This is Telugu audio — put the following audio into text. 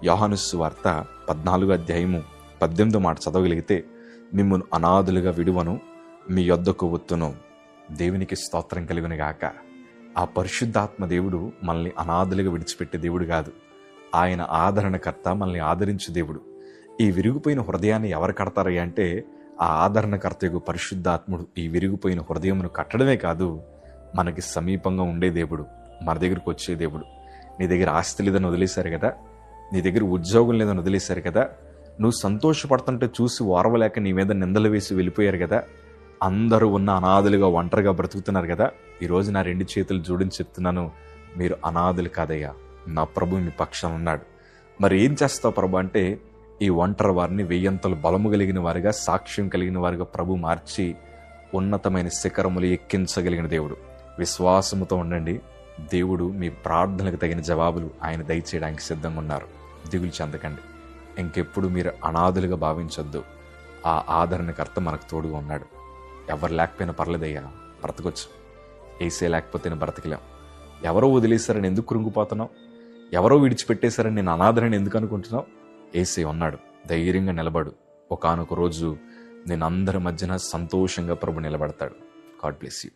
యోహాను సువార్త 14:18 మాట చదవగలిగితే, మిమ్మును అనాథులుగా విడువను, మీ యొద్దకు వత్తును. దేవునికి స్తోత్రం కలుగును గాక. ఆ పరిశుద్ధాత్మ దేవుడు మనల్ని అనాథులుగా విడిచిపెట్టే దేవుడు కాదు. ఆయన ఆదరణకర్త, మనల్ని ఆదరించే దేవుడు. ఈ విరిగిపోయిన హృదయాన్ని ఎవరు కడతారయ్యా అంటే, ఆ ఆదరణకర్త యొక్క పరిశుద్ధాత్ముడు ఈ విరిగిపోయిన హృదయమును కట్టడమే కాదు, మనకి సమీపంగా ఉండే దేవుడు, మన దగ్గరకు వచ్చే దేవుడు. నీ దగ్గర ఆస్తి లేదని వదిలేశారు కదా, నీ దగ్గర ఉద్యోగం లేదని వదిలేశారు కదా, నువ్వు సంతోషపడుతుంటే చూసి ఓర్వలేక నీ మీద నిందలు వేసి వెళ్ళిపోయారు కదా, అందరూ ఉన్న అనాథులుగా ఒంటరిగా బ్రతుకుతున్నారు కదా, ఈరోజు నా 2 చేతులు జోడించి చెప్తున్నాను, మీరు అనాథులు కాదయ్యా, నా ప్రభు మీ పక్షాన ఉన్నాడు. మరి ఏం చేస్తావు ప్రభు అంటే, ఈ ఒంటరి వారిని 1000 బలము కలిగిన వారిగా, సాక్ష్యం కలిగిన వారిగా ప్రభు మార్చి ఉన్నతమైన శిఖరములు ఎక్కించగలిగిన దేవుడు. విశ్వాసముతో ఉండండి. దేవుడు మీ ప్రార్థనలకు తగిన జవాబులు ఆయన దయచేయడానికి సిద్ధంగా ఉన్నారు. దిగులు చెందకండి. ఇంకెప్పుడు మీరు అనాథులుగా భావించొద్దు. ఆ ఆదరణకర్త మనకు తోడుగా ఉన్నాడు. ఎవరు లేకపోయినా పర్లేదయ్యా, బ్రతకొచ్చు. ఏసే లేకపోతేనే బ్రతకలేం. ఎవరో వదిలేశారని ఎందుకు కృంగిపోతున్నావు? ఎవరో విడిచిపెట్టేశారని నేను అనాథరని ఎందుకు అనుకుంటున్నావు? ఏసే ఉన్నాడు. ధైర్యంగా నిలబడు. ఒకానొక రోజు నేను అందరి మధ్యన సంతోషంగా ప్రభు నిలబడతాడు. God bless you.